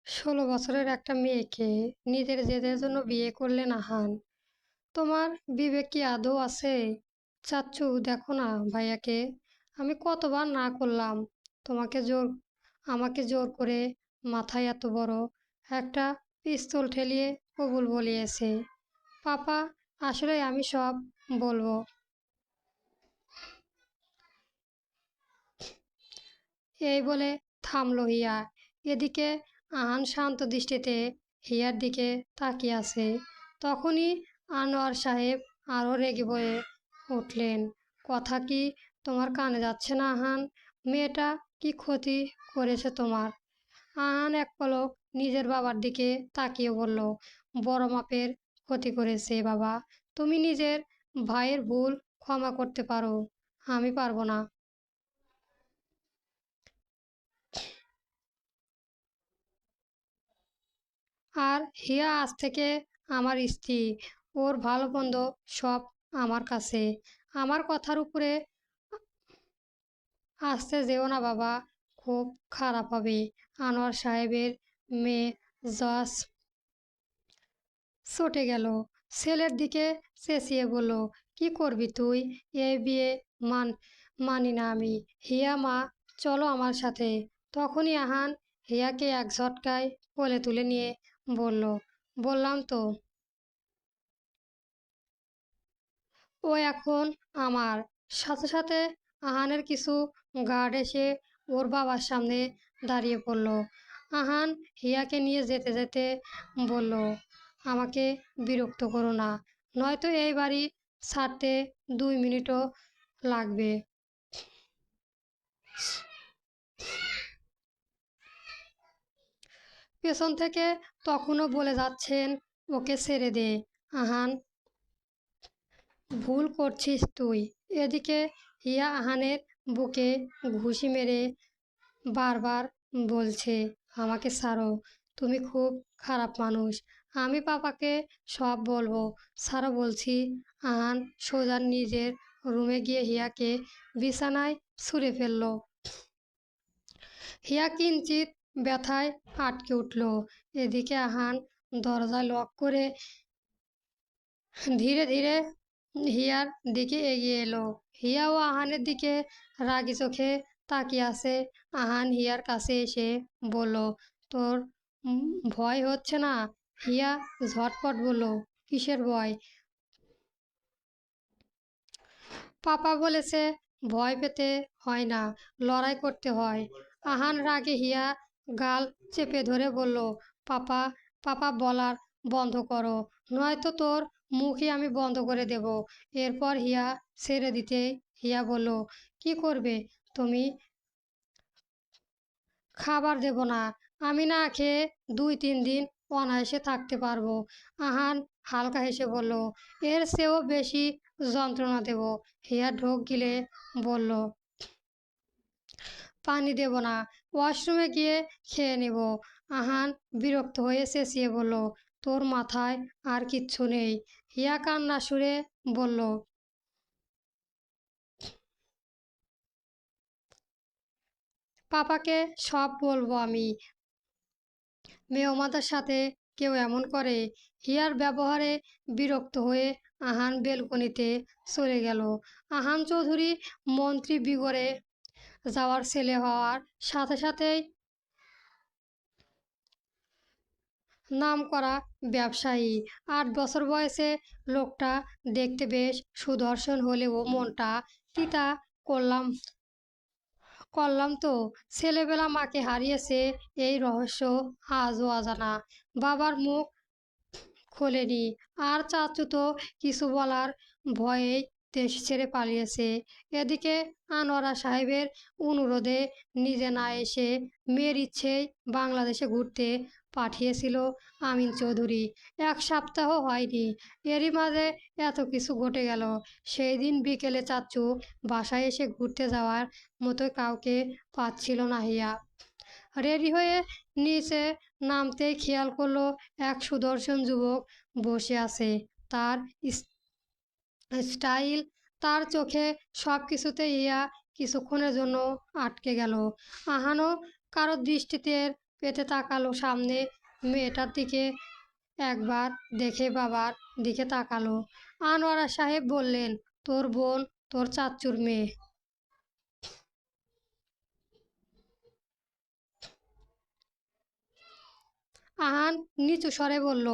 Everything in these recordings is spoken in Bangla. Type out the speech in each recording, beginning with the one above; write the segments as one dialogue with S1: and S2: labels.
S1: 16 বছরের একটা মেয়েকে নিজের জেদের জন্য বিয়ে করলেন আহান। তোমার বিবেক কি আদৌ আছে? চাচ্চু, দেখো না ভাইয়াকে। আমি কতবার না করলাম তোমাকে জোর আমাকে জোর করে মাথায় এত বড় একটা পিস্তল ঠেলিয়ে কবুল বলিয়েছে। পাপা, আসলে আমি সব বলবো। এই বলে থামলো হিয়া। এদিকে আহান শান্ত দৃষ্টিতে হিয়ার দিকে তাকিয়ে আছে। তখনই আনোয়ার সাহেব আরও রেগে বয়ে উঠলেন। কথা কি তোমার কানে যাচ্ছে না আহান? মেয়েটা কি ক্ষতি করেছে তোমার? আহান এক পলক নিজের বাবার দিকে তাকিয়ে বলল, বড় মাপের ক্ষতি করেছে বাবা। তুমি নিজের ভাইয়ের ভুল ক্ষমা করতে পারো, আমি পারবো না। আর হিয়া আজ থেকে আমার স্ত্রী। ওর ভালো মন্দ সব আমার কাছে। আমার কথার উপরে আসতে যেও না বাবা, খুব খারাপ হবে। আনোয়ার সাহেবের মেয়ে জজ চটে গেল। ছেলের দিকে চেঁচিয়ে বলল, কি করবি তুই? এই বিয়ে মান মানি না আমি। হিয়া মা, চলো আমার সাথে। তখনই আহান হিয়াকে এক ঝটকায় কোলে তুলে নিয়ে বলল, বললাম তো ও এখন আমার। সাথে সাথে আহানের কিছু গার্ড এসে ওর বাবার সামনে দাঁড়িয়ে পড়ল। আহান হিয়াকে নিয়ে যেতে যেতে বলল, আমাকে বিরক্ত করো না, নয়তো এই বাড়ি ছাড়তে 2 মিনিটও লাগবে। পেছন থেকে তখনও বলে যাচ্ছেন, ওকে ছেড়ে দে আহান, ভুল করছিস তুই। এদিকে হিয়া আহানের বুকে ঘুষি মেরে বারবার বলছে, আমাকে ছাড়ো, তুমি খুব খারাপ মানুষ। আমি পাপাকে সব বলবো। ছাড়ো বলছি। আহান সোজা নিজের রুমে গিয়ে হিয়াকে বিছানায় ছুঁড়ে ফেলল। হিয়া কিঞ্চিত ব্যথায় আটকে উঠল। এদিকে আহান দরজা লক করে ধীরে ধীরে হিয়ার দিকে এগিয়ে এলো। হিয়া ও আহানের দিকে রাগী চোখে তাকিয়ে আছে। আহান হিয়ার কাছে এসে বলল, তোর ভয় হচ্ছে না? হিয়া ঝটপট বলল, কিসের ভয়? পাপা বলেছে ভয় পেতে হয় না, লড়াই করতে হয়। আহান রাগে হিয়া গাল চেপে ধরে বলল, পাপা, পাপা বলার বন্ধ করো, নয়তো তোর মুখই আমি বন্ধ করে দেব। এরপর হিয়া ছেড়ে দিতে হিয়া বলল, কি করবে তুমি? খাবার দেব না। আমি না খেয়ে 2-3 দিন অনায়াসে থাকতে পারবো। আহান হালকা হেসে বলল, এর চেয়েও বেশি যন্ত্রণা দেব। হিয়া ঢোক গিলে বলল, পানি দেব না, ওয়াশরুমে গিয়ে খেয়ে নেব। আহান বিরক্ত হয়ে চেঁচিয়ে বলল, তোর মাথায় আর কিচ্ছু নেই? হিয়া কান্না সুরে বলল, পাপাকে সব বলবো আমি। মেহমানদের সাথে কেউ এমন করে? হিয়ার ব্যবহারে বিরক্ত হয়ে আহান বেলকনিতে চলে গেল। আহান চৌধুরী মন্ত্রী বিগড়ে যাওয়ার ছেলে হওয়ার সাথে সাথেই নামকরা ব্যবসায়ী। 8 বছর বয়সে লোকটা দেখতে বেশ সুদর্শন হলেও মনটা তিতা। করলাম করলাম তো, ছেলেবেলা মাকে হারিয়েছে, এই রহস্য আজও অজানা। বাবার মুখ খোলেনি, আর চাচু তো কিছু বলার ভয়েই দেশ ছেড়ে পালিয়েছে। এদিকে আনোয়ারা সাহেবের অনুরোধে নিজে না এসে মেয়ের ইচ্ছেই বাংলাদেশে ঘুরতে পাঠিয়েছিল আমিন চৌধুরী। 1 সপ্তাহ হয়নি, এরই মাঝে এত কিছু ঘটে গেল। সেই দিন বিকেলে চাচু বাসায় এসে ঘুরতে যাওয়ার মতো কাউকে পাচ্ছিল না হিয়া। রেডি হয়ে নিচে নামতেই খেয়াল করলো এক সুদর্শন যুবক বসে আছে। তার স্টাইল, তার চোখে, সব কিছুতে ইয়া কিছুক্ষণের জন্য আটকে গেল। আহানও কারো দৃষ্টিতে পেতে তাকালো সামনে মেয়েটার দিকে, একবার দেখে বাবার দিকে তাকালো। আনোয়ারা সাহেব বললেন, তোর বোন তোর চাচ্চুর মেয়ে। আহান নিচু স্বরে বলল,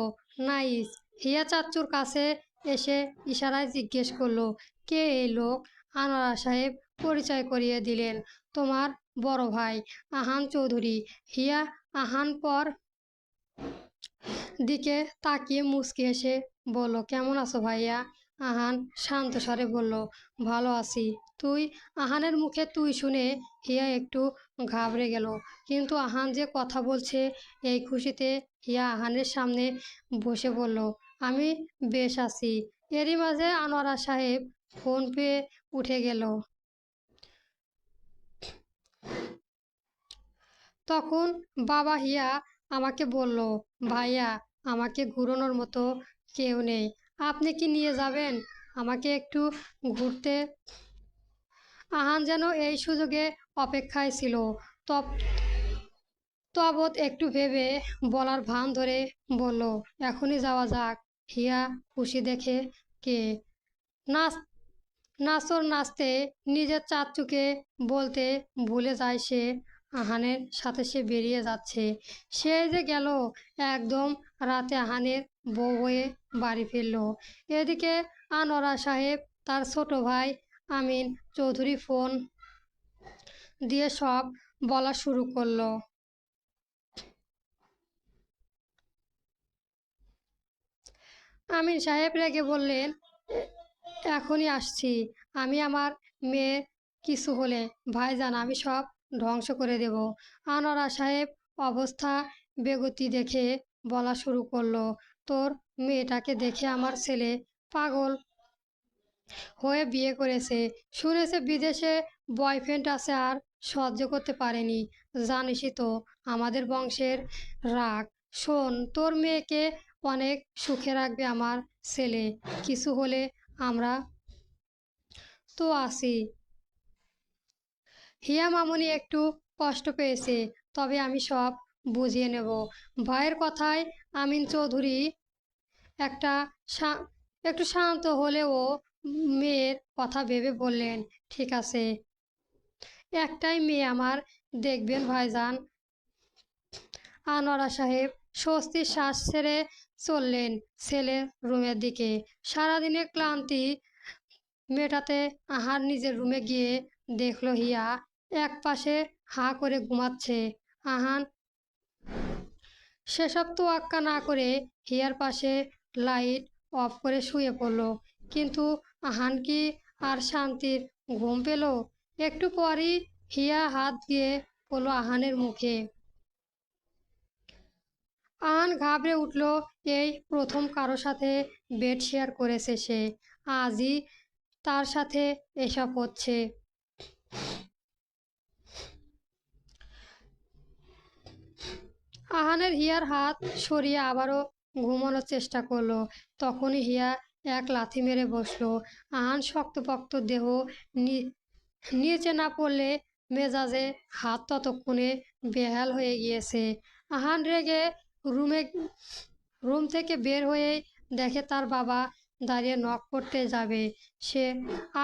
S1: নাইস। হিয়া চাচ্চুর কাছে এসে ইশারায় জিজ্ঞেস করলো, কে এই লোক? আনোয়ারা সাহেব পরিচয় করিয়ে দিলেন, তোমার বড় ভাই আহান চৌধুরী। হিয়া আহান পর দিকে তাকিয়ে মুচকি এসে বলল, কেমন আছো ভাইয়া? আহান শান্ত স্বরে বলল, ভালো আছি। তুই? আহানের মুখে তুই শুনে হিয়া একটু ঘাবড়ে গেল, কিন্তু আহান যে কথা বলছে এই খুশিতে হিয়া আহানের সামনে বসে বলল, আমি বেশ আছি। এরই মাঝে আনোয়ারা সাহেব ফোন পেয়ে উঠে গেল। তখন বাবা হিয়া আমাকে বলল, ভাইয়া আমাকে ঘুরানোর মতো কেউ নেই, আপনি কি নিয়ে যাবেন আমাকে একটু ঘুরতে? আহান যেন এই সুযোগে অপেক্ষায় ছিল। তব তবৎ একটু ভেবে বলার ভান ধরে বলল, এখনই যাওয়া যাক। হিয়া খুশি দেখে কে নাচ নাচর নাচতে নিজের চাচ্চুকে বলতে ভুলে যায় সে আহানের সাথে সে বেরিয়ে যাচ্ছে। সে যে গেল একদম রাতে আহানের বউ হয়ে বাড়ি ফিরল। এদিকে আনোয়ারা সাহেব তার ছোট ভাই আমিন চৌধুরী ফোন দিয়ে সব বলা শুরু করলো। আমিন সাহেব রেগে বললেন, এখনই আসছি। আমি আমার মেয়ের কিছু হলে ভাইজান আমি সব ধ্বংস করে দেব। আনোয়ারা সাহেব অবস্থা বেগতি দেখে বলা শুরু করলো, তোর মেয়েটাকে দেখে আমার ছেলে পাগল হয়ে বিয়ে করেছে। শুনেছে বিদেশে বয়ফ্রেন্ড আছে আর সহ্য করতে পারেনি। জানিসই তো আমাদের বংশের রাগ। শোন, তোর মেয়েকে অনেক সুখে রাখবে আমার ছেলে। কিছু হলে আমরা তো আছি। হিয়া মামুনি একটু কষ্ট পেয়েছে, তবে আমি সব বুঝিয়ে নেব। ভাইয়ের কথায় আমিন চৌধুরী একটা একটু শান্ত হলেও মেয়ের কথা ভেবে বললেন, ঠিক আছে, একটাই মেয়ে আমার, দেখবেন ভাইজান। আনোয়ারা সাহেব স্বস্তির শ্বাস ছেড়ে চললেন ছেলের রুমের দিকে। সারাদিনের ক্লান্তি মেটাতে আহার নিজের রুমে গিয়ে দেখলো হিয়া এক পাশে হাঁ করে ঘুমাচ্ছে। আহান সেসব তোয়াক্কা না করে হিয়ার পাশে লাইট অফ করে শুয়ে পড়ল। কিন্তু আহান কি আর শান্তির ঘুম পেল? একটু পরই হিয়া হাত দিয়ে পড়ল আহানের মুখে। আহান ঘাবড়ে উঠল, এই প্রথম কারো সাথে বেড শেয়ার করেছে সে, আজই তার সাথে এসব হচ্ছে। আহানের হিয়ার হাত সরিয়ে আবারও ঘুমানোর চেষ্টা করলো। তখনই হিয়া এক লাথি মেরে বসলো। আহান শক্তপোক্ত দেহ নিচে না পড়লে মেজাজে হাত ততক্ষণে বেহাল হয়ে গিয়েছে। আহান রেগে রুম থেকে বের হয়ে দেখে তার বাবা দাঁড়িয়ে নক করতে যাবে, সে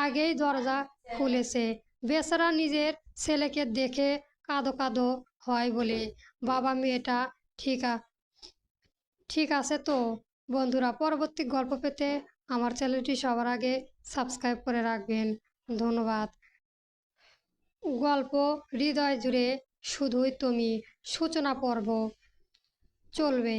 S1: আগেই দরজা খুলেছে। বেচারা নিজের ছেলেকে দেখে কাঁদো কাঁদো হয় বলে। বাবা, মেয়েটা ঠিক আছে তো? বন্ধুরা, পরবর্তী গল্প পেতে আমার চ্যানেলটি সবার আগে সাবস্ক্রাইব করে রাখবেন। ধন্যবাদ। গল্প হৃদয় জুড়ে শুধুই তুমি, সূচনা পর্ব চলবে।